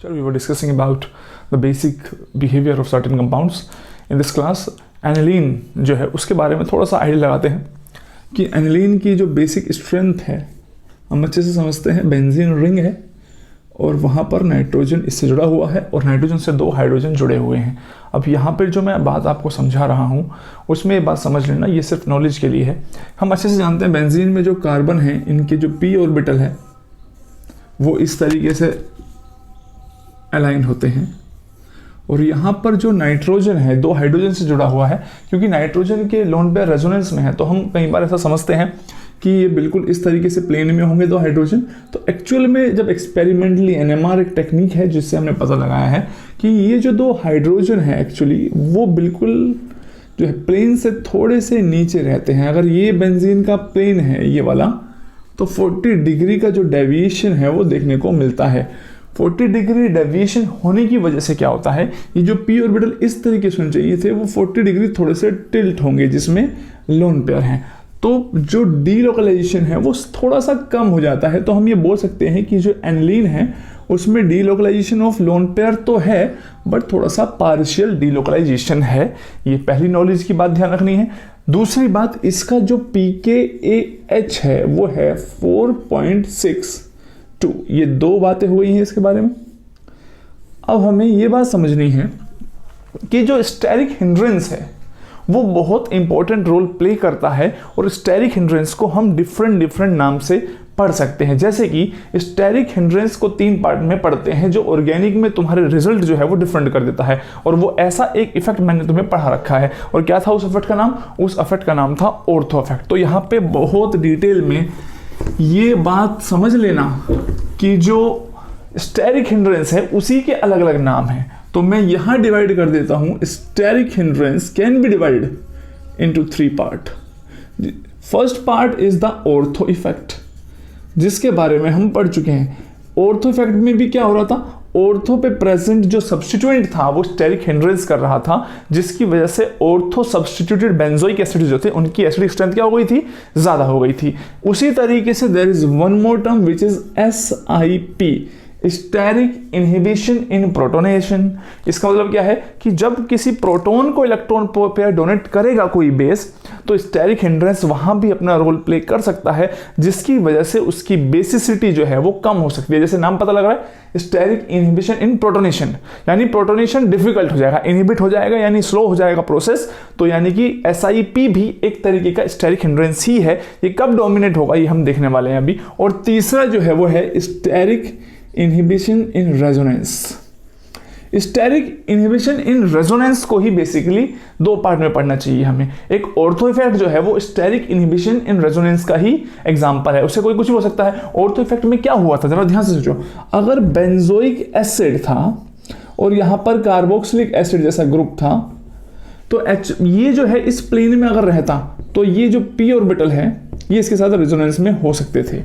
Sure, we were discussing about the basic behavior of certain compounds. In this class, aniline जो है उसके बारे में थोड़ा सा आइडिया लगाते हैं कि एनिलीन की जो बेसिक स्ट्रेंथ है हम अच्छे से समझते हैं। बेंजीन रिंग है और वहाँ पर नाइट्रोजन इससे जुड़ा हुआ है और नाइट्रोजन से 2 हाइड्रोजन जुड़े हुए हैं। अब यहाँ पर जो मैं बात आपको समझा रहा हूँ उसमें ये बात समझ लेना, ये सिर्फ नॉलेज के लिए है। हम अच्छे से जानते हैं बेंजीन में जो कार्बन है इनके जो पी ऑर्बिटल है वो इस तरीके से अलाइन होते हैं और यहाँ पर जो नाइट्रोजन है 2 हाइड्रोजन से जुड़ा हुआ है, क्योंकि नाइट्रोजन के लोन पेयर रेजोनेंस में है तो हम कई बार ऐसा समझते हैं कि ये बिल्कुल इस तरीके से प्लेन में होंगे 2 हाइड्रोजन। तो एक्चुअल में जब एक्सपेरिमेंटली एनएमआर एक टेक्निक है जिससे हमने पता लगाया है कि ये जो 2 हाइड्रोजन है एक्चुअली वो बिल्कुल जो है प्लेन से थोड़े से नीचे रहते हैं। अगर ये बेंजीन का प्लेन है ये वाला तो 40 डिग्री का जो डेविएशन है वो देखने को मिलता है। 40 डिग्री डेविएशन होने की वजह से क्या होता है, ये जो पी ऑर्बिटल इस तरीके से होने चाहिए थे वो 40 डिग्री थोड़े से टिल्ट होंगे जिसमें लोन पेयर हैं, तो जो डीलोकलाइजेशन है वो थोड़ा सा कम हो जाता है। तो हम ये बोल सकते हैं कि जो एनिलीन है उसमें डीलोकलाइजेशन ऑफ लोन पेयर तो है बट थोड़ा सा पार्शियल डीलोकलाइजेशन है। ये पहली नॉलेज की बात ध्यान रखनी है। दूसरी बात, इसका जो pKaH है वो है 4.62। ये 2 बातें हुई हैं इसके बारे में। अब हमें ये बात समझनी है कि जो स्टेरिक हिंड्रेंस है वो बहुत इंपॉर्टेंट रोल प्ले करता है और स्टेरिक हिंड्रेंस को हम डिफरेंट नाम से पढ़ सकते हैं। जैसे कि स्टेरिक हिंड्रेंस को 3 पार्ट में पढ़ते हैं जो ऑर्गेनिक में तुम्हारे रिजल्ट जो है वो डिफरेंट कर देता है, और वो ऐसा एक इफेक्ट मैंने तुम्हें पढ़ा रखा है। और क्या था उस इफेक्ट का नाम? उस इफेक्ट का नाम था ऑर्थो इफेक्ट। तो यहाँ पे बहुत डिटेल में ये बात समझ लेना कि जो स्टेरिक हिंड्रेंस है उसी के अलग अलग नाम हैं। तो मैं यहां डिवाइड कर देता हूं, steric hindrance can be divide into 3 part. First part is the ortho effect जिसके बारे में हम पढ़ चुके हैं। ऑर्थो इफेक्ट में भी क्या हो रहा था, ऑर्थो पे प्रेजेंट जो सब्स्टिट्यूएंट था वो स्टेरिक हिंड्रेंस कर रहा था, जिसकी वजह से ऑर्थो सब्स्टिट्यूटेड बेंजोइक एसिड जो थे उनकी एसिडिक स्ट्रेंथ क्या हो गई थी, ज्यादा हो गई थी। उसी तरीके से there is one more term which is SIP, steric inhibition in protonation. इसका मतलब क्या है कि जब किसी प्रोटॉन को इलेक्ट्रॉन पेयर डोनेट करेगा कोई बेस तो स्टेरिक हिंड्रेंस वहां भी अपना रोल प्ले कर सकता है, जिसकी वजह से उसकी बेसिसिटी जो है वो कम हो सकती है। जैसे नाम पता लग रहा है, स्टेरिक इनहिबिशन इन प्रोटोनेशन, यानी प्रोटोनेशन डिफिकल्ट हो जाएगा, इनहिबिट हो जाएगा यानी स्लो हो जाएगा प्रोसेस। तो यानी कि SIP भी एक तरीके का स्टेरिक हिंड्रेंस ही है। ये कब डोमिनेट होगा ये हम देखने वाले हैं अभी। और तीसरा जो है वो है steric inhibition in resonance. Steric inhibition in resonance को ही बेसिकली 2 पार्ट में पढ़ना चाहिए हमें। एक ऑर्थो इफेक्ट जो है वो स्टेरिक इनहिबिशन इन रेजोनेंस का ही एग्जांपल है, उससे कोई कुछ भी हो सकता है। ऑर्थो इफेक्ट में क्या हुआ था जरा ध्यान से सोचो, अगर बेंजोइक एसिड था और यहां पर कार्बोक्सिलिक एसिड जैसा ग्रुप था तो ये जो है इस प्लेन में अगर रहता तो ये जो p ऑर्बिटल है ये इसके साथ रेजोनेंस में हो सकते थे।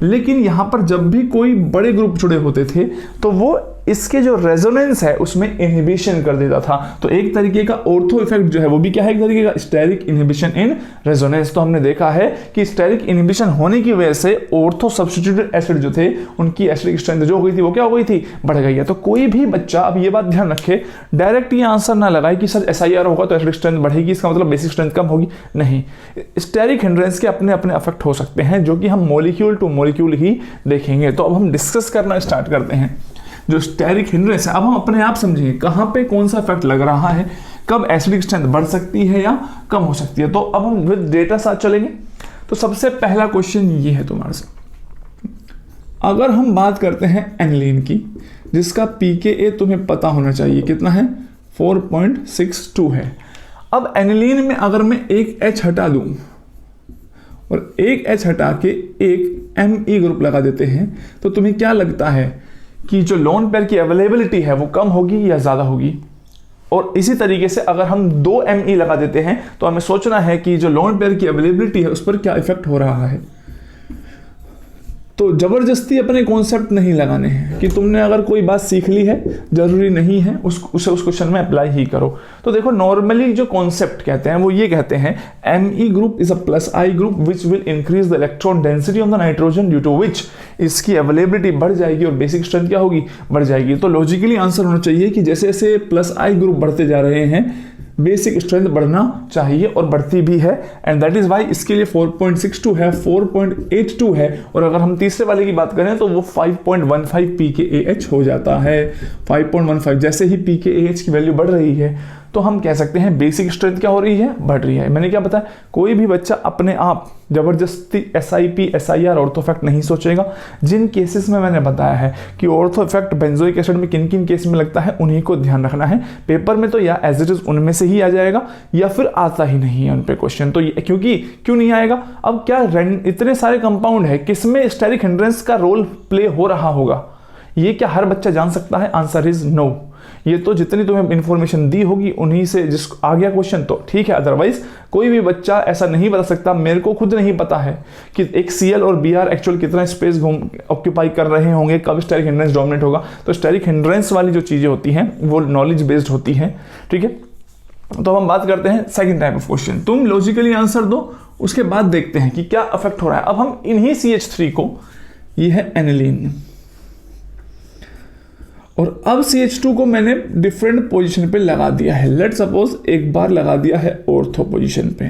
लेकिन यहां पर जब भी कोई बड़े ग्रुप जुड़े होते थे तो वो इसके जो रेजोनेंस है उसमें इनहिबिशन कर देता था। तो एक तरीके का ऑर्थो इफेक्ट जो है वो भी क्या है, एक तरीके का स्टेरिक इनहिबिशन इन रेजोनेंस। तो हमने देखा है कि स्टेरिक इनहिबिशन होने की वजह से ऑर्थो सब्स्टिट्यूटेड एसिड जो थे उनकी एसिडिक स्ट्रेंथ जो हो गई थी वो क्या हो गई थी, बढ़ गई है। तो कोई भी बच्चा अब ये बात ध्यान रखे, डायरेक्ट ये आंसर ना लगाए कि सर SIR होगा तो एसिडिक स्ट्रेंथ बढ़ेगी, इसका मतलब बेसिक स्ट्रेंथ कम होगी। नहीं, स्टेरिक हिंड्रेंस के अपने अपने इफेक्ट हो सकते हैं जो कि हम मॉलिक्यूल टू मॉलिक्यूल ही देखेंगे। तो अब हम डिस्कस करना स्टार्ट करते हैं जो स्टेरिक हिंड्रेंस है। अब हम अपने आप समझेंगे कहां पे कौन सा इफेक्ट लग रहा है, कब एसिडिक स्ट्रेंथ बढ़ सकती है या कम हो सकती है। तो अब हम विद डेटा साथ चलेंगे। तो सबसे पहला क्वेश्चन ये है तुम्हारे से, अगर हम बात करते हैं एनिलीन की जिसका pKa तुम्हें पता होना चाहिए कितना है, 4.62 है। अब एनिलीन में अगर मैं एक H हटा दूं और एक H हटा के एक Me ग्रुप लगा देते हैं तो तुम्हें क्या लगता है कि जो लोन पेयर की अवेलेबिलिटी है वो कम होगी या ज़्यादा होगी? और इसी तरीके से अगर हम 2 Me लगा देते हैं तो हमें सोचना है कि जो लोन पेयर की अवेलेबिलिटी है उस पर क्या इफेक्ट हो रहा है। तो ज़बरदस्ती अपने कॉन्सेप्ट नहीं लगाने हैं कि तुमने अगर कोई बात सीख ली है, ज़रूरी नहीं है उसे उस क्वेश्चन में अप्लाई ही करो। तो देखो नॉर्मली जो कॉन्सेप्ट कहते हैं वो ये कहते हैं Me group is a plus I group which will increase the electron density on the nitrogen due to which इसकी अवेलेबिलिटी बढ़ जाएगी और बेसिक स्ट्रेंथ क्या होगी, बढ़ जाएगी। तो लॉजिकली आंसर होना चाहिए कि जैसे जैसे प्लस I ग्रुप बढ़ते जा रहे हैं बेसिक स्ट्रेंथ बढ़ना चाहिए और बढ़ती भी है, एंड दैट इज वाई इसके लिए 4.62 है, 4.82 है, और अगर हम तीसरे वाले की बात करें तो वो 5.15 pKAH हो जाता है। 5.15 जैसे ही pKAH की वैल्यू बढ़ रही है तो हम कह सकते हैं बेसिक स्ट्रेंथ क्या हो रही है, बढ़ रही है। मैंने क्या बताया, कोई भी बच्चा अपने आप जबरदस्ती SIP SIR ऑर्थो इफेक्ट नहीं सोचेगा। जिन केसेस में मैंने बताया है कि ऑर्थो इफेक्ट बेंजोइक एसिड में किन किन केस में लगता है उन्हीं को ध्यान रखना है। पेपर में तो या एज इट इज उनमें से ही आ जाएगा या फिर आता ही नहीं है उन पे क्वेश्चन। तो क्योंकि क्यों नहीं आएगा, अब क्या इतने सारे कंपाउंड है, किसमें स्टेरिक हिंड्रेंस का रोल प्ले हो रहा होगा, ये क्या हर बच्चा जान सकता है? Answer is no. ये तो जितनी तुम्हें इंफॉर्मेशन दी होगी उन्हीं से जिस आ गया क्वेश्चन तो ठीक है, अदरवाइज कोई भी बच्चा ऐसा नहीं बता सकता। मेरे को खुद नहीं पता है कि एक Cl और Br एक्चुअल कितना स्पेस ऑक्यूपाई कर रहे होंगे, कब स्टेरिक हिंड्रेंस डोमिनेट होगा। तो स्टेरिक हिंड्रेंस वाली जो चीजें होती हैं वो नॉलेज बेस्ड होती हैं, ठीक है। तो हम बात करते हैं सेकंड टाइप ऑफ क्वेश्चन। तुम लॉजिकली आंसर दो, उसके बाद देखते हैं कि क्या अफेक्ट हो रहा है। अब हम इन्हीं CH3 को, ये है एनिलीन, और अब CH2 को मैंने डिफरेंट पोजीशन पे लगा दिया है। लेट सपोज एक बार लगा दिया है ऑर्थो पोजीशन पे,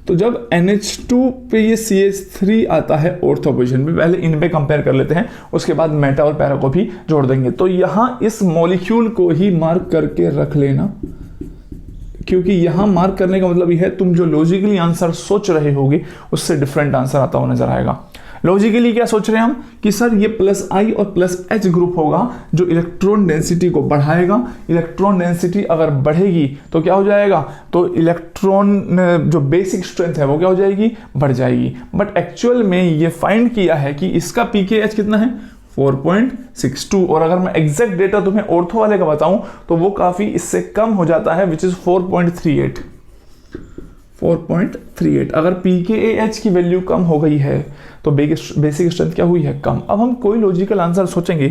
तो जब NH2 पे ये CH3 आता है ऑर्थो पोजीशन पे, पहले इन पे कंपेयर कर लेते हैं, उसके बाद मेटा और पैरा को भी जोड़ देंगे। तो यहां इस मॉलिक्यूल को ही मार्क करके रख लेना, क्योंकि यहां मार्क करने का मतलब यह है तुम जो लॉजिकली आंसर सोच रहे होगे उससे डिफरेंट आंसर आता हुआ नजर आएगा। लॉजिकली क्या सोच रहे हैं हम कि सर ये प्लस I और प्लस H ग्रुप होगा जो इलेक्ट्रॉन डेंसिटी को बढ़ाएगा। इलेक्ट्रॉन डेंसिटी अगर बढ़ेगी तो क्या हो जाएगा, तो इलेक्ट्रॉन जो बेसिक स्ट्रेंथ है वो क्या हो जाएगी, बढ़ जाएगी। बट एक्चुअल में ये फाइंड किया है कि इसका pKH कितना है, 4.62, और अगर मैं एग्जैक्ट डेटा तुम्हें ऑर्थो वाले का बताऊं तो वो काफी इससे कम हो जाता है, विच इज 4.38। अगर pKAH की वैल्यू कम हो गई है तो बेसिक स्ट्रेंथ क्या हुई है, कम। अब हम कोई लॉजिकल आंसर सोचेंगे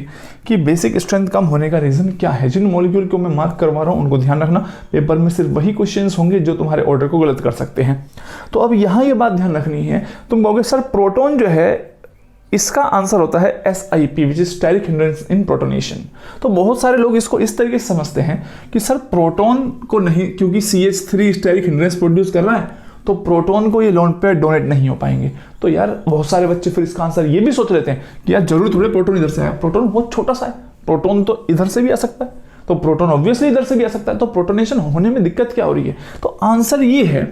कि बेसिक स्ट्रेंथ कम होने का रीजन क्या है। जिन मॉलिक्यूल को मैं मार्क करवा रहा हूं उनको ध्यान रखना, पेपर में सिर्फ वही क्वेश्चंस होंगे जो तुम्हारे ऑर्डर को गलत कर सकते हैं। तो अब यहां ये बात ध्यान रखनी है, तुम कहोगे सर प्रोटॉन जो है इसका आंसर होता है SIP which is steric hindrance in protonation. तो बहुत सारे लोग इसको इस तरीके से समझते हैं कि सर प्रोटॉन को नहीं, क्योंकि CH3 स्टेरिक हिंड्रेंस प्रोड्यूस कर रहा है तो प्रोटॉन को ये लोन पेयर डोनेट नहीं हो पाएंगे। तो यार बहुत सारे बच्चे फिर इसका आंसर ये भी सोच लेते हैं कि यार जरूर थोड़े प्रोटॉन इधर से आया, प्रोटॉन बहुत छोटा सा है, प्रोटॉन तो इधर से भी आ सकता है, तो प्रोटॉन ऑब्वियसली इधर से भी आ सकता है, तो प्रोटोनेशन होने में दिक्कत क्या हो रही है। तो आंसर ये है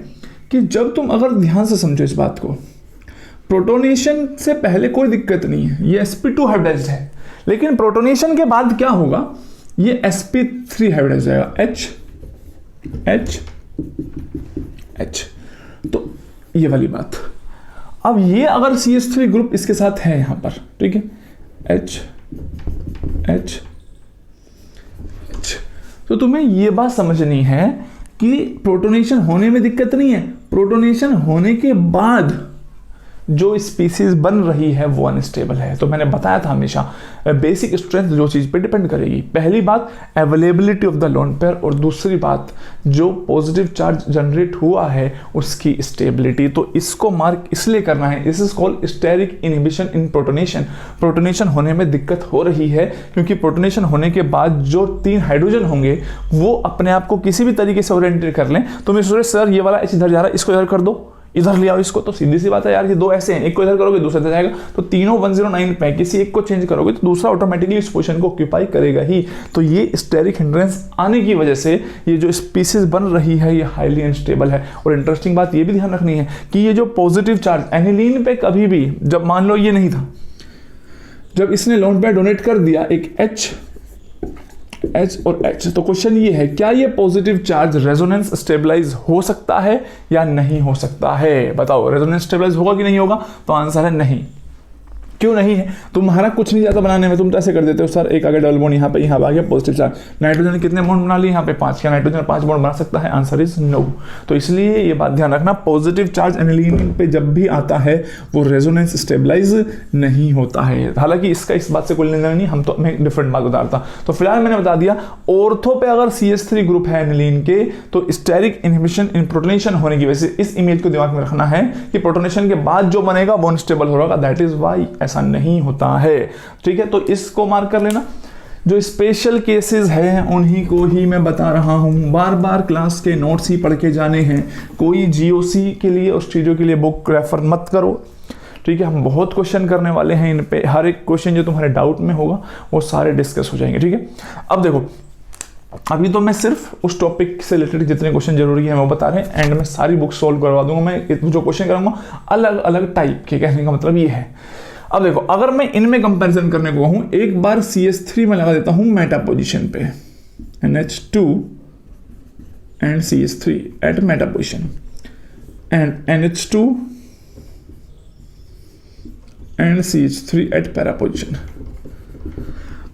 कि जब तुम अगर ध्यान से समझो इस बात को, प्रोटोनेशन से पहले कोई दिक्कत नहीं है, ये sp2 हाइब्रिडाइज्ड है, लेकिन प्रोटोनेशन के बाद क्या होगा, ये sp3 हाइब्रिडाइज्ड जाएगा, H। तो ये वाली बात। अब ये अगर CH3 ग्रुप इसके साथ है यहां पर, ठीक है, H, तो तुम्हें ये बात समझनी है कि प्रोटोनेशन होने में दिक्कत नहीं है, प्रोटोनेशन होने के बाद जो स्पीसीज बन रही है वो अनस्टेबल है। तो मैंने बताया था हमेशा बेसिक स्ट्रेंथ जो चीज पे डिपेंड करेगी, पहली बात availability of the lone pair, और दूसरी बात जो पॉजिटिव चार्ज जनरेट हुआ है उसकी स्टेबिलिटी। तो इसको मार्क इसलिए करना है, this is called steric inhibition in protonation. Protonation होने में दिक्कत हो रही है क्योंकि प्रोटोनेशन होने के बाद जो 3 हाइड्रोजन होंगे वो अपने आप को किसी भी तरीके से ओरिएंटेट कर लें। तो मैं सोच रहा सर ये वाला इधर जा रहा है, इसको इधर कर दो, इधर ले आओ इसको, तो सीधी सी बात है यार, ये 2 ऐसे हैं, एक को इधर करोगे दूसरा इधर जाएगा, तो तीनों 109 पे, किसी एक को चेंज करोगे तो दूसरा ऑटोमेटिकली इस पोजीशन को ऑक्यूपाई करेगा ही। तो ये स्टेरिक हिंड्रेंस आने की वजह से ये जो स्पीसीज बन रही है ये हाईली अनस्टेबल है। और इंटरेस्टिंग बात ये भी ध्यान रखनी है कि ये जो पॉजिटिव चार्ज एनिलीन पे कभी भी, जब मान लो ये नहीं था, जब इसने लोन पेयर डोनेट कर दिया एक H और H, तो क्वेश्चन ये है क्या ये पॉजिटिव चार्ज रेजोनेंस स्टेबलाइज हो सकता है या नहीं हो सकता है, बताओ रेजोनेंस स्टेबलाइज होगा कि नहीं होगा, तो आंसर है नहीं। क्यों नहीं है? तुम्हारा कुछ नहीं जाता बनाने में, तुम तो ऐसे कर देते हो सर एक आगे डबल बॉन्ड यहाँ पे आ गया पॉजिटिव चार्ज, नाइट्रोजन ने कितने बॉन्ड बना लिए यहाँ पे 5, क्या नाइट्रोजन 5 बॉन्ड बना सकता है? Answer is no. तो इसलिए ये बात ध्यान रखना, पॉजिटिव चार्ज एनिलीन पे जब भी आता है वो रेजोनेंस स्टेबलाइज नहीं होता है। हालांकि इसका इस बात से कोई लेना नहीं, हम तो मैं डिफरेंट बात बता रहा था। तो फिलहाल मैंने बता दिया ऑर्थो पे अगर CH3 ग्रुप है एनिलीन के तो स्टेरिक इनहिबिशन इन प्रोटोनेशन होने की वजह से इस इमेज को दिमाग में रखना है कि प्रोटोनेशन के बाद जो बनेगा वो अनस्टेबल होगा, दैट इज व्हाई ऐसा नहीं होता है। ठीक है, तो इसको मार्क कर लेना। जो स्पेशल केसेस हैं उन्हीं को ही मैं बता रहा हूं, बार बार क्लास के नोट्स ही पढ़ के जाने हैं। कोई GOC के लिए और स्टीरियो के लिए बुक रेफर मत करो। ठीक है, हम बहुत क्वेश्चन करने वाले हैं इन पे, हर एक क्वेश्चन जो तुम्हारे डाउट में होगा वो सारे डिस्कस हो जाएंगे। ठीक है, अब देखो अभी तो मैं सिर्फ उस टॉपिक से रिलेटेड जितने क्वेश्चन जरूरी है वो बता रहे हैं, एंड में सारी बुक सॉल्व करवा दूंगा। मैं जो क्वेश्चन कराऊंगा अलग अलग टाइप के, कहने का मतलब ये है। अब देखो अगर मैं इनमें कंपैरिजन करने को कहूं, एक बार CH3 में लगा देता हूं मेटा पोजीशन पे, NH2 and CH3 at meta position and NH2 and CH3 at para position.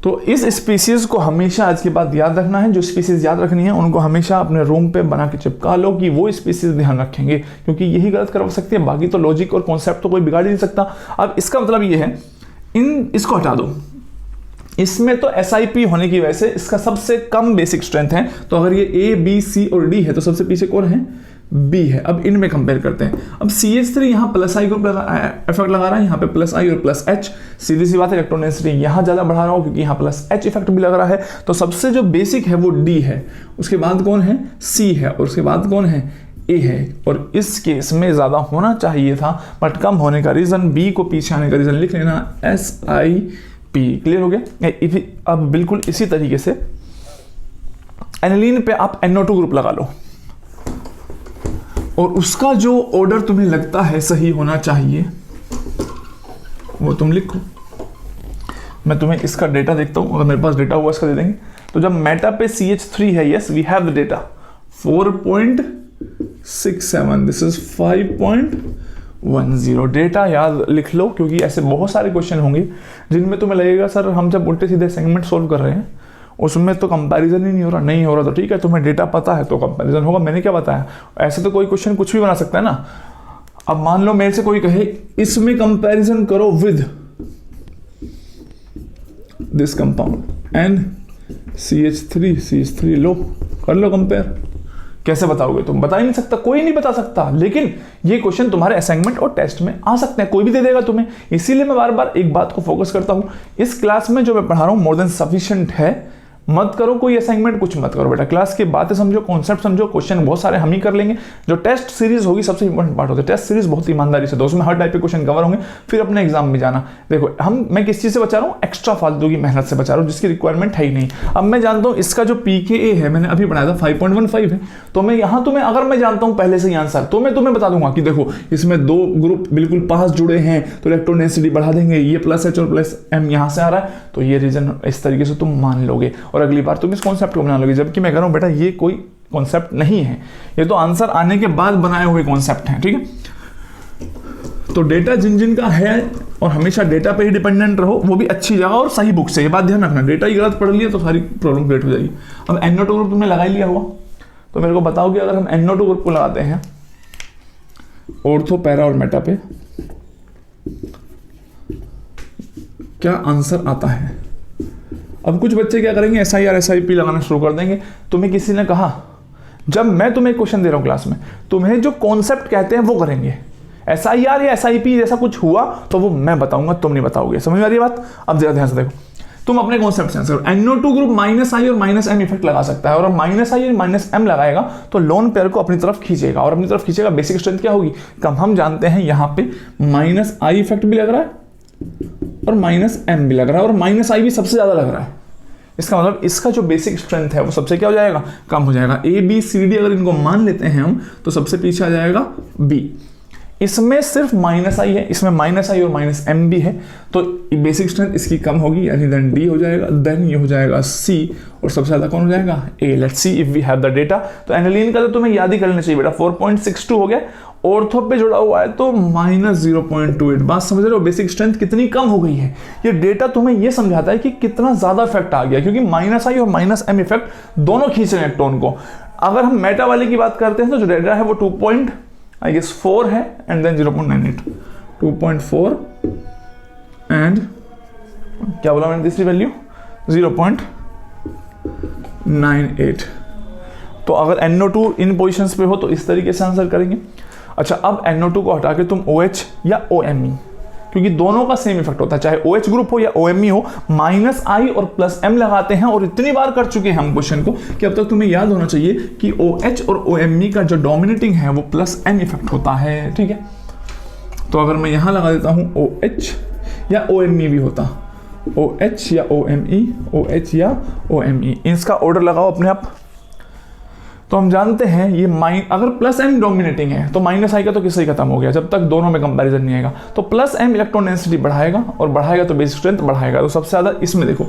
तो इस स्पीसीज को हमेशा आज के बाद याद रखना है, जो स्पीसीज याद रखनी है उनको हमेशा अपने रूम पे बना के चिपका लो कि वो स्पीसीज ध्यान रखेंगे, क्योंकि यही गलत करवा सकती है, बाकी तो लॉजिक और कॉन्सेप्ट तो कोई बिगाड़ ही नहीं सकता। अब इसका मतलब ये है, इसको हटा दो, इसमें तो SIP होने की वजह से इसका सबसे कम बेसिक स्ट्रेंथ है। तो अगर ये A, B, C और D है तो सबसे पीछे कौन है? B है। अब इनमें कंपेयर करते हैं। अब CH3 यहाँ प्लस I ग्रुप इफेक्ट लगा रहा है, यहाँ पे प्लस I और प्लस H, सीधी सी बात है इलेक्ट्रॉन डेंसिटी यहाँ ज्यादा बढ़ा रहा हूँ क्योंकि यहाँ प्लस H इफेक्ट भी लग रहा है। तो सबसे जो बेसिक है वो D है, उसके बाद कौन है? C है, और उसके बाद कौन है? A है। और इस केस में ज्यादा होना चाहिए था बट कम होने का रीजन, B को पीछे आने का रीजन लिख लेना SIP। क्लियर हो गया? अब बिल्कुल इसी तरीके से एनिलीन पे आप NO2 ग्रुप लगा लो और उसका जो ऑर्डर तुम्हें लगता है सही होना चाहिए वो तुम लिखो। मैं तुम्हें इसका डेटा देखता हूं, अगर मेरे पास डेटा हुआ इसका दे देंगे। तो जब मेटा पे CH3 है, yes we have the data 4.67, this is 5.10। Data याद लिख लो क्योंकि ऐसे बहुत सारे क्वेश्चन होंगे जिनमें तुम्हें लगेगा सर हम जब उल्टे सीधे सेगमेंट सोल्व कर रहे हैं उसमें तो कंपैरिजन ही नहीं हो रहा। तो ठीक है, तुम्हें डेटा पता है तो कंपैरिजन होगा। मैंने क्या बताया? ऐसे तो कोई क्वेश्चन कुछ भी बना सकता है ना। अब मान लो मेरे से कोई कहे इसमें कंपैरिजन करो विद दिस कंपाउंड CH3 लो, कर लो कंपेयर। कैसे बताओगे तुम? बता ही नहीं सकता, कोई नहीं बता सकता। लेकिन ये क्वेश्चन तुम्हारे असाइनमेंट और टेस्ट में आ सकते हैं, कोई भी दे देगा तुम्हें। इसीलिए मैं बार बार एक बात को फोकस करता हूं, इस क्लास में जो मैं पढ़ा रहा हूं मोर देन सफिशिएंट है। मत करो कोई असाइनमेंट, कुछ मत करो बेटा। क्लास की बातें समझो, कॉन्सेप्ट समझो, क्वेश्चन बहुत सारे हम ही कर लेंगे। जो टेस्ट सीरीज होगी सबसे इंपॉर्टेंट पार्ट होता है। टेस्ट सीरीज बहुत ईमानदारी से दो, उसमें हर टाइप के क्वेश्चन कवर होंगे, फिर अपने एग्जाम में जाना। देखो मैं किस चीज से बचा रहा हूँ? एक्स्ट्रा फालतू की मेहनत से बचा रहा हूँ जिसकी रिक्वायरमेंट है ही नहीं। अब मैं जानता हूँ इसका जो pKa है, मैंने अभी बनाया था 5.15 है, तो मैं यहाँ तुम्हें अगर मैं जानता हूँ पहले से ही आंसर तो मैं तुम्हें बता दूंगा कि देखो इसमें 2 ग्रुप बिल्कुल पास जुड़े हैं तो इलेक्ट्रॉन डेंसिटी बढ़ा देंगे, ये प्लस H और प्लस M यहाँ से आ रहा है, तो ये रीजन इस तरीके से तुम मान लोगे और अगली बार तुम इस कॉन्सेप्ट को बना लोगे। जबकि मैं कह रहा हूं बेटा ये कोई कॉन्सेप्ट नहीं है, ये तो आंसर आने के बाद बनाए हुए कॉन्सेप्ट हैं। ठीक है, तो डेटा जिन का है और हमेशा डेटा पे ही डिपेंडेंट रहो, वो भी अच्छी जगह और सही बुक से। ये बात ध्यान रखना, डेटा ही गलत पढ़ लिया तो सारी प्रॉब्लम क्रिएट हो जाएगी। अब NO2 ग्रुप तुमने लगा ही लिया होगा, तो मेरे को बताओ कि अगर हम NO2 ग्रुप को लगाते हैं ऑर्थो, पैरा और मेटा पे, क्या आंसर आता है? अब कुछ बच्चे क्या करेंगे, SIR SIP लगाना शुरू कर देंगे। तुम्हें किसी ने कहा, जब मैं तुम्हें क्वेश्चन दे रहा हूं क्लास में, तुम्हें जो कॉन्सेप्ट कहते हैं वो करेंगे। SIR या SIP जैसा कुछ हुआ तो वो मैं बताऊंगा, तुम नहीं बताओगे। समझ में आ रही है बात? अब जरा ध्यान से देखो, तुम अपने कॉन्सेप्ट से आंसर करो। NO2 ग्रुप -I और -M इफेक्ट लगा सकता है, और -I और -M लगाएगा तो लोन पेयर को अपनी तरफ खींचेगा, और अपनी तरफ खींचेगा। बेसिक स्ट्रेंथ क्या होगी? कम। हम जानते हैं यहाँ पे -I इफेक्ट भी लग रहा है और -M भी लग रहा है, और -I भी सबसे ज्यादा लग रहा है। इसका मतलब इसका जो बेसिक स्ट्रेंथ है वो सबसे क्या हो जाएगा? कम हो जाएगा। A B C D अगर इनको मान लेते हैं हम तो सबसे पीछे आ जाएगा B। इसमें सिर्फ माइनस आई है, इसमें माइनस आई और माइनस एम भी है, तो बेसिक स्ट्रेंथ इसकी कम होगी, यानी देन डी हो जाएगा, देन ये हो जाएगा सी, और सबसे ज्यादा कौन हो जाएगा ए। Let's see if we have the data. तो एनिलीन का तो तुम्हें याद ही कर लेना चाहिए बेटा, 4.62 हो गया। ऑर्थो पे जुड़ा हुआ है तो -0.28। बात समझ रहे हो, बेसिक स्ट्रेंथ कितनी कम हो गई है। ये डेटा तुम्हें ये समझाता है कि कितना ज्यादा इफेक्ट आ गया, क्योंकि माइनस आई और माइनस एम इफेक्ट दोनों खींच रहे हैं इलेक्ट्रॉन को। अगर हम मेटा वाले की बात करते हैं तो जो डेटा है वो 2.4 है एंड देन 0.98, 2.4 एंड क्या बोला मैंने तीसरी वैल्यू 0.98। तो अगर NO2 इन पोजीशंस पे हो तो इस तरीके से आंसर करेंगे। अच्छा, अब NO2 को हटा के तुम OH या OMe, क्योंकि दोनों का सेम इफेक्ट होता है, चाहे OH ग्रुप हो या OMe हो, -I और +M लगाते हैं। और इतनी बार कर चुके हैं हम क्वेश्चन को कि अब तक तुम्हें याद होना चाहिए कि OH और OMe का जो डोमिनेटिंग है वो +M इफेक्ट होता है, ठीक है। तो अगर मैं यहां लगा देता हूं OH या OMe भी होता, OH या OMe, OH या OMe, इसका ऑर्डर लगाओ अपने आप। तो हम जानते हैं ये अगर +M डोमिनेटिंग है तो -I का तो किससे ही खत्म हो गया, जब तक दोनों में कंपैरिजन नहीं आएगा। तो +M इलेक्ट्रॉन डेंसिटी बढ़ाएगा और बढ़ाएगा तो बेसिक स्ट्रेंथ बढ़ाएगा। तो सबसे ज्यादा इसमें देखो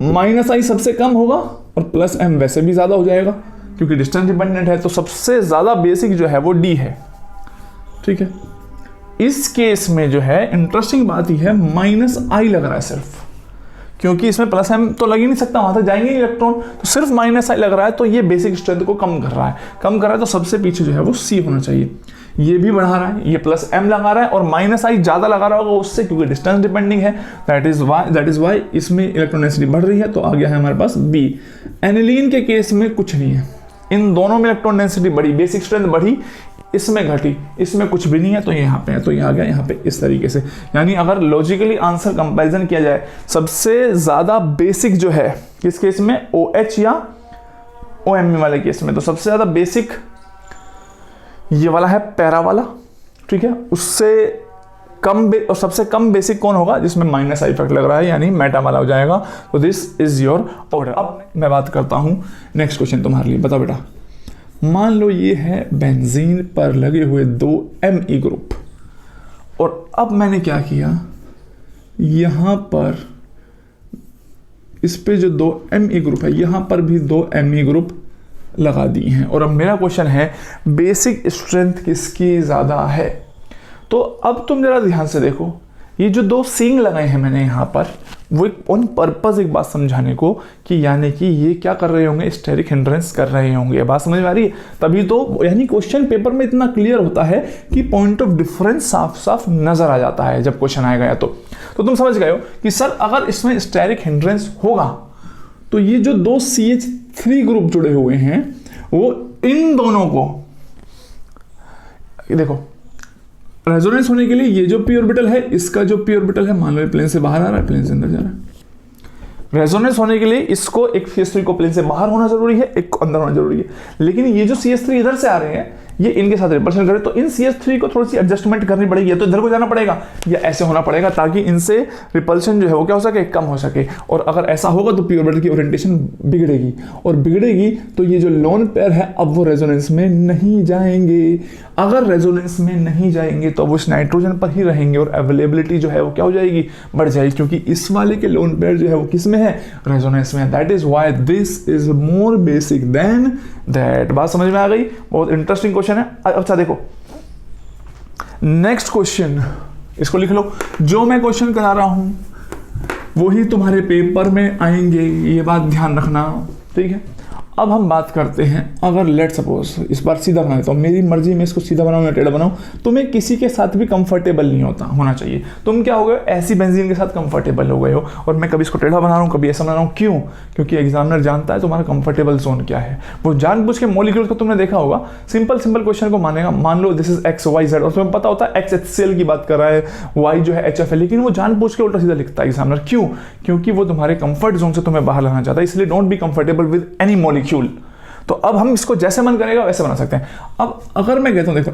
-I सबसे कम होगा और +M वैसे भी ज्यादा हो जाएगा क्योंकि डिस्टेंस डिपेंडेंट है। तो सबसे ज्यादा बेसिक जो है वो D है, ठीक है। इस केस में जो है इंटरेस्टिंग बात ही है -I लग रहा है सिर्फ, क्योंकि इसमें +M तो लग ही नहीं सकता, वहां तक जाएंगे इलेक्ट्रॉन, तो सिर्फ -I लग रहा है। तो ये बेसिक स्ट्रेंथ को कम कर रहा है, तो सबसे पीछे जो है वो C होना चाहिए। ये भी बढ़ा रहा है, ये +M लगा रहा है और -I ज्यादा लगा रहा होगा उससे, क्योंकि डिस्टेंस डिपेंडिंग है। दैट इज वाई इसमें इलेक्ट्रॉन डेंसिटी बढ़ रही है। तो आ गया है हमारे पास B। एनिलीन के केस में कुछ नहीं है, इन दोनों में इलेक्ट्रॉन डेंसिटी बढ़ी, बेसिक स्ट्रेंथ बढ़ी, इसमें घटी, इसमें कुछ भी नहीं है। तो यहाँ पे है, तो ये आ गया यहाँ पे इस तरीके से। यानी अगर लॉजिकली आंसर कंपैरिजन किया जाए, सबसे ज्यादा बेसिक जो है किस केस में, OH या OMe वाले केस में, तो सबसे ज्यादा बेसिक ये वाला है, पैरा वाला, ठीक है। उससे कम और सबसे कम बेसिक कौन होगा, जिसमें -I इफेक्ट लग रहा है, यानी मेटा वाला हो जाएगा। तो दिस इज योर ऑर्डर। अब मैं बात करता हूं नेक्स्ट क्वेश्चन तुम्हारे लिए। बताओ बेटा, मान लो ये है बेंजीन पर लगे हुए 2 Me ग्रुप, और अब मैंने क्या किया, यहां पर इस पे जो 2 Me ग्रुप है, यहां पर भी 2 Me ग्रुप लगा दिए हैं। और अब मेरा क्वेश्चन है बेसिक स्ट्रेंथ किसकी ज्यादा है। तो अब तुम जरा ध्यान से देखो, ये जो 2 सींग लगाए हैं मैंने यहाँ पर, वो एक ऑन पर्पस एक बात समझाने को कि यानी कि ये क्या कर रहे होंगे, स्टेरिक हिंड्रेंस कर रहे होंगे। ये बात समझ में आ रही है? तभी तो यानी क्वेश्चन पेपर में इतना क्लियर होता है कि पॉइंट ऑफ डिफरेंस साफ साफ नजर आ जाता है जब क्वेश्चन आएगा। या तो तुम समझ गए हो कि सर अगर इसमें स्टेरिक हिंड्रेंस होगा तो ये जो 2 CH3 ग्रुप जुड़े हुए हैं वो इन दोनों को, देखो रेजोनेंस होने के लिए ये जो p ऑर्बिटल है, इसका जो p ऑर्बिटल है, मान लो प्लेन से बाहर आ रहा है, प्लेन से अंदर जा रहा है। रेजोनेंस होने के लिए इसको एक CH3 को प्लेन से बाहर होना जरूरी है, एक को अंदर होना जरूरी है। लेकिन ये जो CH3 इधर से आ रहे हैं, ये इनके साथ रिपल्शन करे, तो इन CH3 को थोड़ी सी एडजस्टमेंट करनी पड़ेगी। या तो इधर को जाना पड़ेगा या ऐसे होना पड़ेगा, ताकि इनसे रिपल्शन जो है वो क्या हो सके, कम हो सके। और अगर ऐसा होगा तो p ऑर्बिटल की ओरिएंटेशन बिगड़ेगी, और बिगड़ेगी तो ये जो लोन पेयर है अब वो रेजोनेंस में नहीं जाएंगे। अगर रेजोनेंस में नहीं जाएंगे तो वो इस नाइट्रोजन पर ही रहेंगे और अवेलेबिलिटी जो है वो क्या हो जाएगी, बढ़ जाएगी, क्योंकि इस वाले के लोन पेयर जो है वो किस में है, रेजोनेंस में। That is why this is more basic than that. बात समझ में आ गई? बहुत इंटरेस्टिंग क्वेश्चन है। अच्छा देखो नेक्स्ट क्वेश्चन, इसको लिख लो। जो मैं क्वेश्चन करा रहा हूं वही तुम्हारे पेपर में आएंगे, ये बात ध्यान रखना, ठीक है। अब हम बात करते हैं, अगर लेट सपोज इस बार सीधा बना देता हूँ, मेरी मर्जी में इसको सीधा बनाऊँ या टेढ़ा बनाऊँ, तुम्हें किसी के साथ भी कंफर्टेबल नहीं होना चाहिए। तुम क्या हो गए, ऐसी बेंजीन के साथ कंफर्टेबल हो गए हो, और मैं कभी इसको टेढ़ा बना रहा हूँ, कभी ऐसा बना रहा हूँ। क्यों? क्योंकि एग्जामिनर जानता है तुम्हारा कंफर्टेबल जोन क्या है। वो जानबूझ के मॉलिक्यूल्स को तुमने देखा होगा, सिंपल क्वेश्चन को मानेगा, मान लो दिस इज XYZ, और तुम्हें पता होता है X HCl की बात कर रहा है, Y जो है HF है, लेकिन वो जानबूझ के उल्टा सीधा लिखता है एग्जामिनर। क्यों? क्योंकि वो तुम्हारे कंफर्ट जोन से तुम्हें बाहर लाना चाहता है। इसलिए don't be comfortable with any molecule. तो अब हम इसको जैसे मन करेगा वैसे बना सकते हैं। अब अगर मैं कहता हूं देखो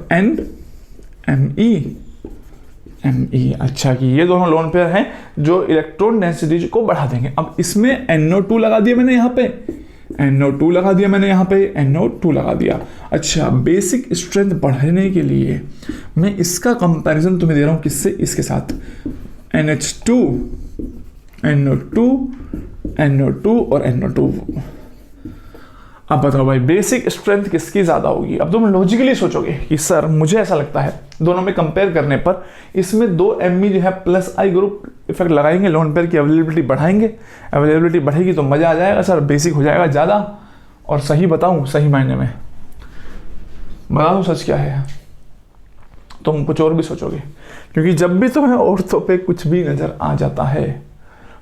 ME, अच्छा कि ये दोनों लोन पेयर हैं जो इलेक्ट्रॉन डेंसिटी को बढ़ा देंगे। अब इसमें NO2 लगा दिया मैंने यहाँ पे, NO2 लगा दिया मैंने यहाँ पे, NO2 लगा दिया। अच्छा, बेसिक स्ट्रेंथ बढ़ाने के लिए मैं इसका कंपैरिजन तुम्हें दे रहा हूँ किससे, इसके साथ, NH2, NO2, NO2 और NO2। अब बताओ भाई बेसिक स्ट्रेंथ किसकी ज़्यादा होगी। अब तुम लॉजिकली सोचोगे कि सर मुझे ऐसा लगता है दोनों में कंपेयर करने पर इसमें 2 Me जो है प्लस I ग्रुप इफेक्ट लगाएंगे, लोन पेयर की अवेलेबिलिटी बढ़ाएंगे, अवेलेबिलिटी बढ़ेगी तो मज़ा आ जाएगा सर, बेसिक हो जाएगा ज़्यादा। और सही बताऊँ, सही मायने में बता दूँ सच क्या है, तुम कुछ और भी सोचोगे, क्योंकि जब भी तुम्हें औरतों पे कुछ भी नज़र आ जाता है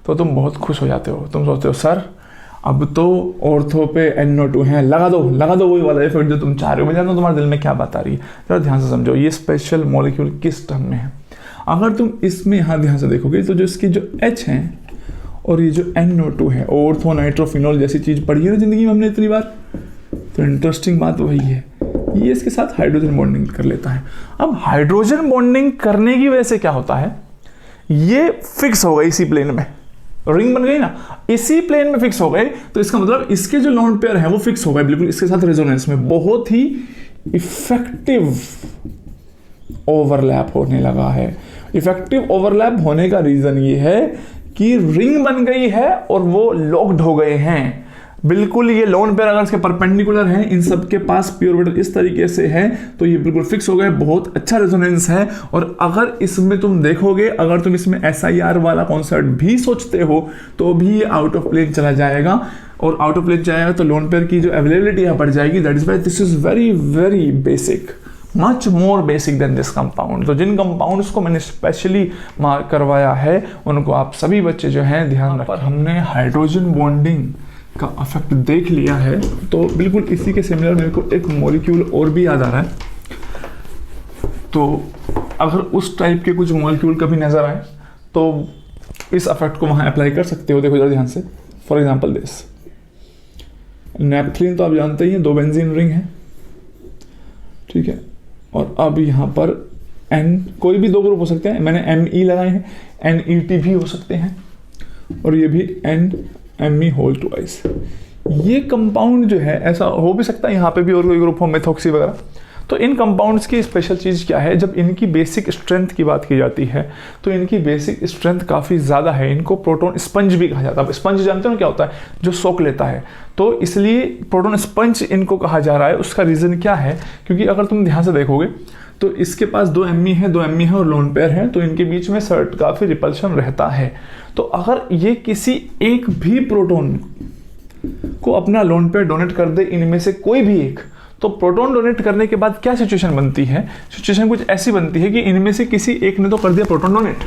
तो तुम बहुत खुश हो जाते हो। तुम सोचते हो सर अब तो ऑर्थो पे NO2 है, लगा दो वही वाला इफेक्ट जो तुम चाह रहे हो। मैं जानता हूँ तुम्हारे दिल में क्या बात आ रही है, जरा ध्यान से समझो ये स्पेशल मॉलिक्यूल किस टर्म में है। अगर तुम इसमें यहाँ ध्यान से देखोगे तो जो इसकी जो H है और ये जो NO2 है, ऑर्थो नाइट्रोफिनॉल जैसी चीज़ पढ़ी है ना ज़िंदगी में हमने इतनी बार, तो इंटरेस्टिंग बात वही है, ये इसके साथ हाइड्रोजन बॉन्डिंग कर लेता है। अब हाइड्रोजन बॉन्डिंग करने की वजह से क्या होता है, ये फिक्स हो गई इसी प्लेन में, रिंग बन गई ना, इसी प्लेन में फिक्स हो गए, तो इसका मतलब इसके जो लोन पेयर है वो फिक्स हो गए बिल्कुल इसके साथ रेजोनेंस में। बहुत ही इफेक्टिव ओवरलैप होने लगा है। इफेक्टिव ओवरलैप होने का रीजन ये है कि रिंग बन गई है और वो लॉक्ड हो गए हैं बिल्कुल। ये लोन पेयर अगर इसके परपेंडिकुलर हैं, इन सब के पास पी ऑर्बिटल इस तरीके से है, तो ये बिल्कुल फिक्स हो गए, बहुत अच्छा रेजोनेंस है। और अगर इसमें तुम देखोगे, अगर तुम इसमें SIR वाला कॉन्सेप्ट भी सोचते हो तो भी ये आउट ऑफ प्लेन चला जाएगा, और आउट ऑफ प्लेन जाएगा तो लोन पेयर की जो अवेलेबिलिटी यहाँ बढ़ जाएगी। That is why this is very very basic, much more basic than this compound. तो जिन कंपाउंड्स को मैंने स्पेशली मार्क करवाया है उनको आप सभी बच्चे जो हैं ध्यान रखें। हमने हाइड्रोजन बॉन्डिंग का इफेक्ट देख लिया है, तो बिल्कुल इसी के सिमिलर मेरे को एक मॉलिक्यूल और भी याद आ रहा है। तो अगर उस टाइप के कुछ मॉलिक्यूल कभी नजर आए तो इस इफेक्ट को वहाँ अप्लाई कर सकते हो। देखो जरा ध्यान से, फॉर एग्जांपल दिस नेपथलीन, तो आप जानते ही हैं 2 बेंजीन रिंग है, ठीक है। और अब यहाँ पर N, कोई भी 2 ग्रुप हो सकते हैं, मैंने Me लगाए हैं, NET भी हो सकते हैं, और ये भी NMe होल ट्वाइस। ये कंपाउंड जो है ऐसा हो भी सकता है यहाँ पे भी और कोई ग्रुप हो, मेथॉक्सी वगैरह। तो इन कंपाउंड्स की स्पेशल चीज़ क्या है, जब इनकी बेसिक स्ट्रेंथ की बात की जाती है तो इनकी बेसिक स्ट्रेंथ काफ़ी ज़्यादा है। इनको प्रोटॉन स्पंज भी कहा जाता है। स्पंज जानते हो ना क्या होता है, जो सोख लेता है, तो इसलिए प्रोटॉन स्पंज इनको कहा जा रहा है। उसका रीज़न क्या है, क्योंकि अगर तुम ध्यान से देखोगे तो इसके पास 2 Me है और लोन पेयर है, तो इनके बीच में सर्ट काफ़ी रिपल्शन रहता है। तो अगर ये किसी एक भी प्रोटॉन को अपना लोन पेयर डोनेट कर दे, इनमें से कोई भी एक, तो प्रोटॉन डोनेट करने के बाद क्या सिचुएशन बनती है, सिचुएशन कुछ ऐसी बनती है कि इनमें से किसी एक ने तो कर दिया proton donate,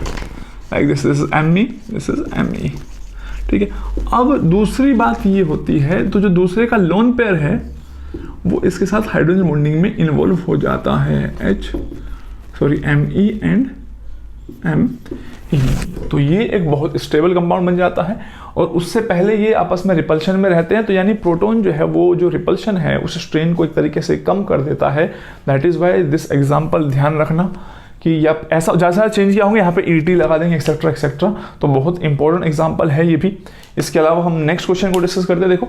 like this is Me, this is Me, ठीक है। अब दूसरी बात ये होती है, तो जो दूसरे का लोन पेयर है वो इसके साथ हाइड्रोजन बॉन्डिंग में इन्वॉल्व हो जाता है, Me एंड Me, तो ये एक बहुत स्टेबल कंपाउंड बन जाता है। और उससे पहले ये आपस में रिपल्शन में रहते हैं, तो यानी प्रोटॉन जो है वो जो रिपल्शन है उस स्ट्रेन को एक तरीके से कम कर देता है। That is why this example ध्यान रखना कि या ऐसा जैसा चेंज किया होंगे यहाँ पे ET लगा देंगे एक्सेट्रा एक्सेट्रा, तो बहुत इंपॉर्टेंट एग्जाम्पल है ये भी। इसके अलावा हम नेक्स्ट क्वेश्चन को डिस्कस करते हैं। देखो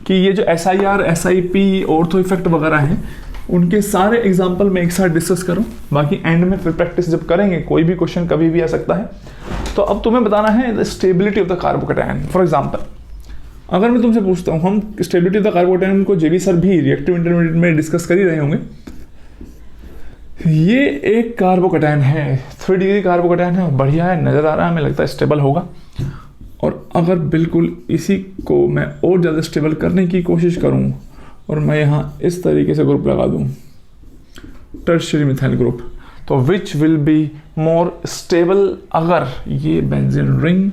कि ये जो SIR, SIP, ऑर्थो इफेक्ट वगैरह हैं, उनके सारे एग्जाम्पल मैं एक साथ डिस्कस करूं, बाकी एंड में फिर प्रैक्टिस जब करेंगे, कोई भी क्वेश्चन कभी भी आ सकता है। तो अब तुम्हें बताना है the stability of the carbocation. For example अगर मैं तुमसे पूछता हूं, हम स्टेबिलिटी ऑफ द कार्बोकैटायन को JB सर भी रिएक्टिव इंटरमीडिएट में डिस्कस कर ही रहे होंगे। ये एक कार्बोकैटायन है, 3 डिग्री कार्बोकैटायन है, बढ़िया है, नजर आ रहा है, हमें लगता है स्टेबल होगा। और अगर बिल्कुल इसी को मैं और ज़्यादा स्टेबल करने की कोशिश करूं और मैं यहाँ इस तरीके से ग्रुप लगा दूं, टर्शियरी मिथाइल ग्रुप, तो which will be more stable, अगर ये बेंजीन रिंग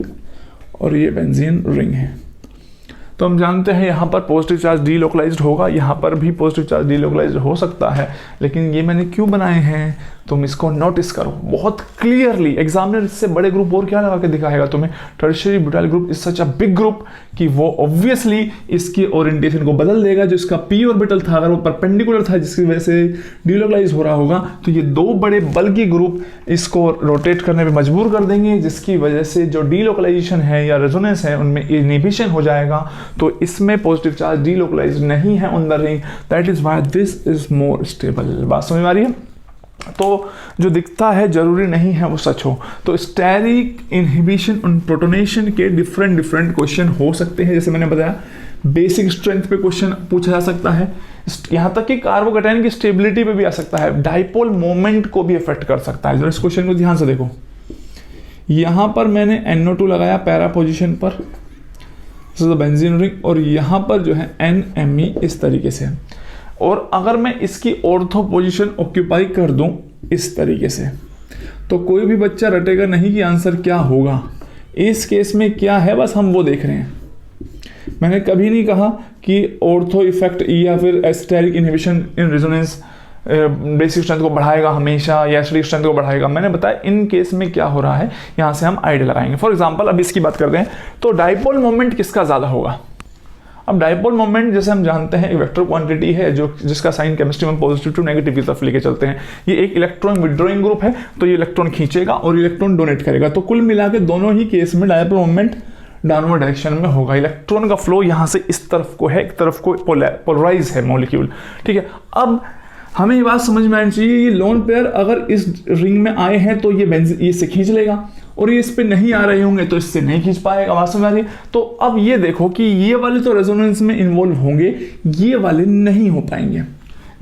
और ये बेंजीन रिंग है। तो हम जानते हैं यहाँ पर पॉजिटिव चार्ज डीलोकलाइज्ड होगा, यहाँ पर भी पॉजिटिव चार्ज डीलोकलाइज्ड हो सकता है, लेकिन ये मैंने क्यों बनाए हैं तुम इसको नोटिस करो बहुत क्लियरली। एग्जामिनर इससे बड़े ग्रुप और क्या लगा के दिखाएगा तुम्हें, tertiary butyl group is such a big group कि वो ऑब्वियसली इसकी ओरिएंटेशन को बदल देगा। जो इसका p ऑर्बिटल था अगर वो परपेंडिकुलर था जिसकी वजह से डीलोकलाइज हो रहा होगा, तो ये 2 बड़े बल्कि ग्रुप इसको रोटेट करने पे मजबूर कर देंगे, जिसकी वजह से जो डीलोकलाइजेशन है या रेजोनेंस है उनमें इनहिबिशन हो जाएगा। तो इसमें पॉजिटिव चार्ज डीलोकलाइज नहीं है on the ring, that is why this is more stable. बात समझ में आ रही है? तो जो दिखता है जरूरी नहीं है वो सच हो। तो स्टेरिक इनहिबिशन ऑन प्रोटोनेशन के डिफरेंट क्वेश्चन हो सकते हैं। जैसे मैंने बताया बेसिक स्ट्रेंथ पे क्वेश्चन पूछा जा सकता है, यहाँ तक कि कार्बोकैटायन की स्टेबिलिटी पे भी आ सकता है, डाइपोल मोमेंट को भी अफेक्ट कर सकता है। जरा इस क्वेश्चन को ध्यान से देखो, यहाँ पर मैंने NO2 लगाया पैरा पोजिशन पर, बेंजीन रिंग, और यहाँ पर जो है NMe इस तरीके से, और अगर मैं इसकी ऑर्थो पोजीशन ऑक्यूपाई कर दूं इस तरीके से, तो कोई भी बच्चा रटेगा नहीं कि आंसर क्या होगा। इस केस में क्या है बस हम वो देख रहे हैं। मैंने कभी नहीं कहा कि ऑर्थो इफेक्ट या फिर steric inhibition in resonance basic strength को बढ़ाएगा हमेशा या स्टेरिक स्ट्रेंथ को बढ़ाएगा। मैंने बताया इन केस में क्या हो रहा है, यहाँ से हम आइडिया लगाएंगे। फॉर एग्जाम्पल अब इसकी बात करते हैं, तो डाइपोल मोमेंट किसका ज़्यादा होगा? अब डाइपोल मोमेंट जैसे हम जानते हैं एक वेक्टर क्वांटिटी है जो जिसका साइन केमिस्ट्री में पॉजिटिव टू नेगेटिव की तरफ लेके चलते हैं। ये एक इलेक्ट्रॉन विड्रॉइंग ग्रुप है, तो ये इलेक्ट्रॉन खींचेगा और इलेक्ट्रॉन डोनेट करेगा। तो कुल मिला के दोनों ही केस में डाइपोल मोमेंट डाउनवर्ड डायरेक्शन में होगा। इलेक्ट्रॉन का फ्लो यहाँ से इस तरफ को है, एक तरफ को पोलराइज है मॉलिक्यूल, ठीक है। अब हमें ये बात समझ में आनी चाहिए, ये लोन पेयर अगर इस रिंग में आए हैं तो ये इससे खींच लेगा, और ये इस पे नहीं आ रहे होंगे तो इससे नहीं खींच पाएगा। बात समझ आ रही है? तो अब ये देखो कि ये वाले तो रेजोनेंस में इन्वॉल्व होंगे, ये वाले नहीं हो पाएंगे।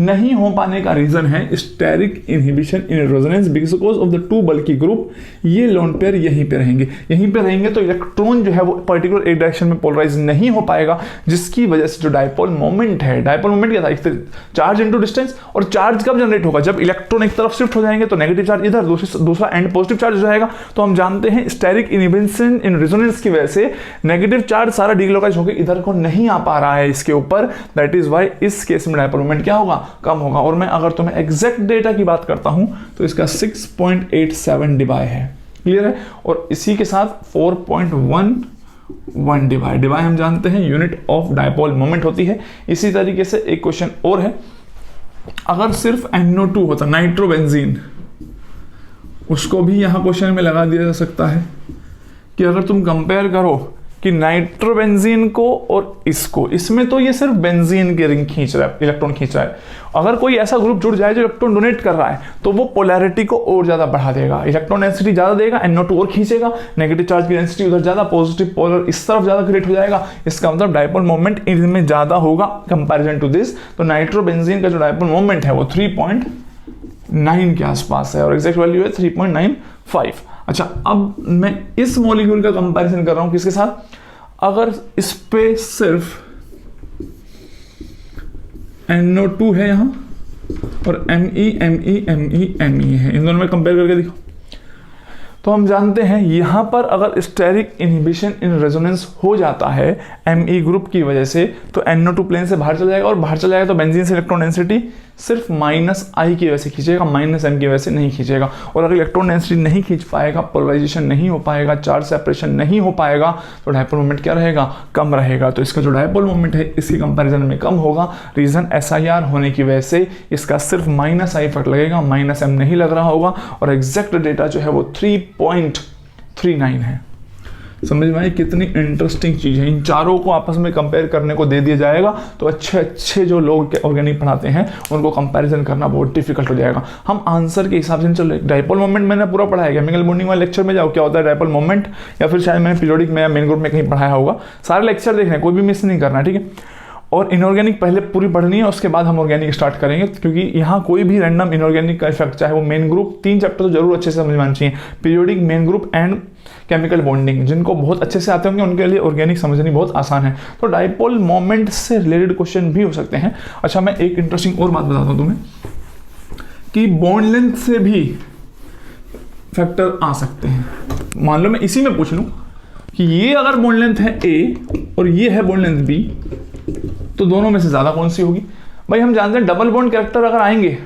नहीं हो पाने का रीजन है steric inhibition in resonance because of the two bulky group. ये लोन पेयर यहीं पे रहेंगे तो इलेक्ट्रॉन जो है वो पर्टिकुलर एक डायरेक्शन में पोलराइज नहीं हो पाएगा, जिसकी वजह से जो डाइपोल मोमेंट है, डाइपोल मोमेंट क्या था? चार्ज इनटू डिस्टेंस, और चार्ज कब जनरेट होगा? जब इलेक्ट्रॉन एक तरफ शिफ्ट हो जाएंगे तो नेगेटिव चार्ज इधर, दूसरा एंड पॉजिटिव चार्ज हो जाएगा। तो हम जानते हैं स्टेरिक इनहिबिशन इन रेजोनेंस की वजह से नेगेटिव चार्ज सारा डीलोकाइज होकर इधर को नहीं आ पा रहा है इसके ऊपर, दैट इज वाई इस केस में डाइपोल मोमेंट क्या होगा? कम होगा। और मैं अगर तुम्हें एग्जैक्ट डेटा की बात करता हूं तो इसका 6.87 डिवाई है, क्लियर है। और इसी के साथ 4.11 डिवाई हम जानते हैं यूनिट ऑफ डाइपोल मोमेंट होती है। इसी तरीके से एक क्वेश्चन और है, अगर सिर्फ NO2 होता, नाइट्रोबेंजीन, उसको भी यहां क्वेश्चन में लगा दिया जा सकता है कि अगर तुम कंपेयर करो कि नाइट्रोबेंजीन को और इसको, इसमें तो ये सिर्फ बेंजीन की रिंग खींच रहा है, इलेक्ट्रॉन खींच रहा है। अगर कोई ऐसा ग्रुप जुड़ जाए जो इलेक्ट्रॉन डोनेट कर रहा है तो वो पोलैरिटी को और ज्यादा बढ़ा देगा, इलेक्ट्रॉन डेंसिटी ज्यादा देगा, NO2 और खींचेगा, नेगेटिव चार्ज की डेंसिटी उधर ज्यादा, पॉजिटिव पोलर इस तरफ ज्यादा क्रिएट हो जाएगा। इसका मतलब डाइपोल मोमेंट इनमें ज्यादा होगा कंपैरिजन टू दिस। तो नाइट्रोबेंजीन का जो डाइपोल मोमेंट है वो 3.9 के आसपास है और एग्जैक्ट वैल्यू है 3.95। अच्छा, अब मैं इस मॉलिक्यूल का कंपैरिजन कर रहा हूं किसके साथ? अगर इस पे सिर्फ NO2 है यहां और Me है, इन दोनों में कंपेयर करके देखो तो हम जानते हैं यहां पर अगर स्टेरिक इनहिबिशन इन रेजोनेंस हो जाता है Me ग्रुप की वजह से, तो NO2 प्लेन से बाहर चला जाएगा, और बाहर चला जाएगा तो बेंजीन से इलेक्ट्रॉन डेंसिटी सिर्फ -I की वजह से खींचेगा, -M की वजह से नहीं खींचेगा। और अगर इलेक्ट्रॉन डेंसिटी नहीं खींच पाएगा, पोलराइजेशन नहीं हो पाएगा, चार्ज सेपरेशन नहीं हो पाएगा, तो डाइपोल मोमेंट क्या रहेगा? कम रहेगा। तो इसका जो डाइपोल मोमेंट है इसके कंपैरिजन में कम होगा। रीजन SIR होने की वजह से इसका सिर्फ -I इफेक्ट लगेगा, -M नहीं लग रहा होगा। और एग्जैक्ट डेटा जो है वो 3.39 है। समझ में आई कितनी इंटरेस्टिंग चीज है? इन चारों को आपस में कंपेयर करने को दे दिया जाएगा तो अच्छे जो लोग ऑर्गेनिक पढ़ाते हैं उनको कंपैरिजन करना बहुत डिफिकल्ट हो जाएगा। हम आंसर के हिसाब से चल रहे। डाइपोल मोमेंट मैंने पूरा पढ़ाया, केमिकल बॉन्डिंग वाले लेक्चर में जाओ क्या होता है डाइपोल मोमेंट, या फिर शायद मैंने पीरियोडिक में या मेन ग्रुप में कहीं पढ़ाया होगा। सारे लेक्चर देखने, कोई भी मिस नहीं करना, ठीक है। और इनऑर्गेनिक पहले पूरी पढ़नी है, उसके बाद हम ऑर्गेनिक स्टार्ट करेंगे, क्योंकि यहाँ कोई भी रैंडम इनऑर्गेनिक का इफेक्ट, चाहे वो मेन ग्रुप, 3 चैप्टर तो जरूर अच्छे से समझ में आना चाहिए, periodic, main group and chemical bonding. जिनको बहुत अच्छे से आते होंगे उनके लिए ऑर्गेनिक समझनी बहुत आसान है। तो डाइपोल मोमेंट से रिलेटेड क्वेश्चन भी हो सकते हैं। अच्छा, मैं एक इंटरेस्टिंग और बात बताता हूँ तुम्हें कि बॉन्ड लेंथ से भी फैक्टर आ सकते हैं। मान लो मैं इसी में पूछ लूँ कि ये अगर बॉन्ड लेंथ है A और ये है बॉन्ड लेंथ B, तो दोनों में से ज्यादा कौन सी होगी? भाई हम जानते हैं डबल बॉन्ड कैरेक्टर अगर आएंगे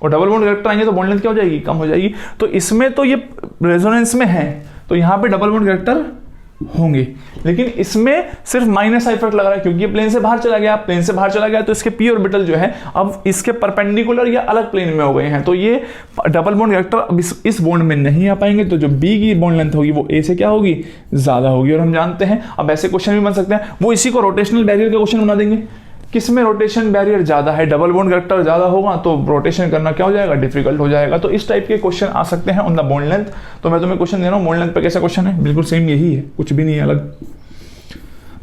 और डबल बॉन्ड कैरेक्टर आएंगे तो बॉन्ड लेंथ क्या हो जाएगी? कम हो जाएगी। तो इसमें तो ये रेजोनेंस में है तो यहाँ पे डबल बॉन्ड कैरेक्टर होंगे। लेकिन इसमें सिर्फ माइनस का इफेक्ट लग रहा है क्योंकि ये प्लेन से बाहर चला गया। प्लेन से बाहर चला गया तो इसके पी ऑर्बिटल जो है अब इसके परपेंडिकुलर या अलग प्लेन में हो गए हैं, तो ये डबल बॉन्ड कैरेक्टर अब इस बॉन्ड में नहीं आ पाएंगे। तो जो बी की बॉन्ड लेंथ होगी वो ए से क्या होगी, ज्यादा होगी। और हम जानते हैं अब ऐसे क्वेश्चन भी बन सकते हैं, वो इसी को रोटेशनल बैरियर का क्वेश्चन बना देंगे। किसमें रोटेशन बैरियर ज्यादा है, डबल बॉन्ड कैरेक्टर ज्यादा होगा तो रोटेशन करना क्या हो जाएगा, डिफिकल्ट हो जाएगा। तो इस टाइप के क्वेश्चन आ सकते हैं ऑन द बॉन्ड लेंथ। तो मैं तुम्हें क्वेश्चन दे रहा हूँ बॉन्ड लेंथ पे कैसा क्वेश्चन है, बिल्कुल सेम यही है, कुछ भी नहीं है अलग।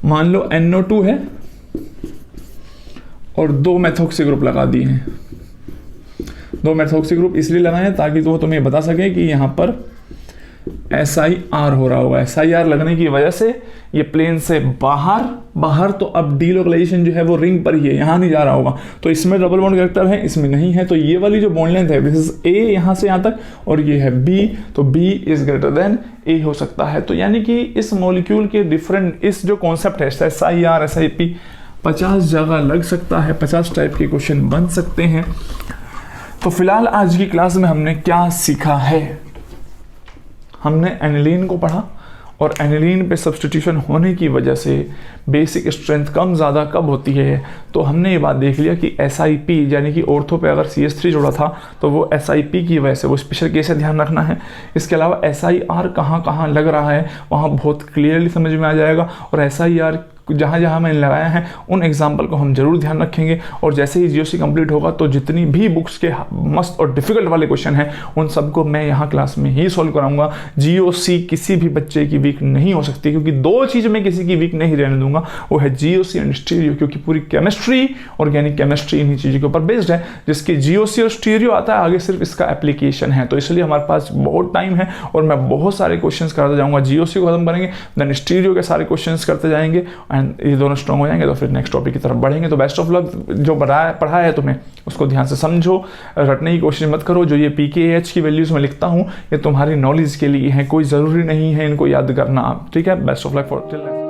मान लो NO2 है और 2 मेथॉक्सी ग्रुप लगा दिए हैं। 2 मेथॉक्सी ग्रुप इसलिए लगाए हैं ताकि वो तुम्हें बता सके कि यहाँ पर SIR हो रहा होगा। SIR लगने की वजह से ये प्लेन से बाहर तो अब डीलोकलाइजेशन जो है वो रिंग पर ही है, यहाँ नहीं जा रहा होगा। तो इसमें डबल बॉन्ड कैरेक्टर है, इसमें नहीं है। तो ये वाली जो बॉन्ड लेंथ है दिस इज A यहाँ से यहाँ तक और ये है B, तो B is greater than A हो सकता है। तो यानी कि इस मॉलिक्यूल के डिफरेंट इस जो कॉन्सेप्ट है SIR SIP 50 जगह लग सकता है, 50 टाइप के क्वेश्चन बन सकते हैं। तो फिलहाल आज की क्लास में हमने क्या सीखा है, हमने एनिलीन को पढ़ा और एनिलीन पे सब्स्टिट्यूशन होने की वजह से बेसिक स्ट्रेंथ कम ज़्यादा कब होती है। तो हमने ये बात देख लिया कि SIP यानी कि ऑर्थो पे अगर CH3 जोड़ा था तो वो SIP की वजह से, वो स्पेशल केस है, ध्यान रखना है। इसके अलावा SIR कहाँ कहाँ लग रहा है वहाँ बहुत क्लियरली समझ में आ जाएगा। और SIR जहाँ जहाँ मैंने लगाया है उन एग्जाम्पल को हम जरूर ध्यान रखेंगे। और जैसे ही GOC कंप्लीट होगा तो जितनी भी बुक्स के मस्त और डिफिकल्ट वाले क्वेश्चन हैं उन सबको मैं यहाँ क्लास में ही सॉल्व कराऊंगा। GOC किसी भी बच्चे की वीक नहीं हो सकती, क्योंकि 2 चीज़ में किसी की वीक नहीं रहने दूंगा, वो है GOC एंड स्टीरियो। क्योंकि पूरी केमिस्ट्री, ऑर्गेनिक केमिस्ट्री इन्हीं चीज़ों के ऊपर बेस्ड है। जिसकी GOC और स्टीरियो आता है आगे सिर्फ इसका एप्लीकेशन है। तो इसलिए हमारे पास बहुत टाइम है और मैं बहुत सारे क्वेश्चन करते जाऊँगा। GOC को खत्म करेंगे, देन स्टीरियो के सारे क्वेश्चन करते जाएंगे एंड ये दोनों स्ट्रॉन्ग हो जाएंगे तो फिर नेक्स्ट टॉपिक की तरफ बढ़ेंगे। तो बेस्ट ऑफ लक। जो पढ़ा है तुम्हें उसको ध्यान से समझो, रटने की कोशिश मत करो। जो ये PKH की वैल्यूज में लिखता हूँ ये तुम्हारी नॉलेज के लिए है, कोई ज़रूरी नहीं है इनको याद करना। ठीक है, best of luck for till next.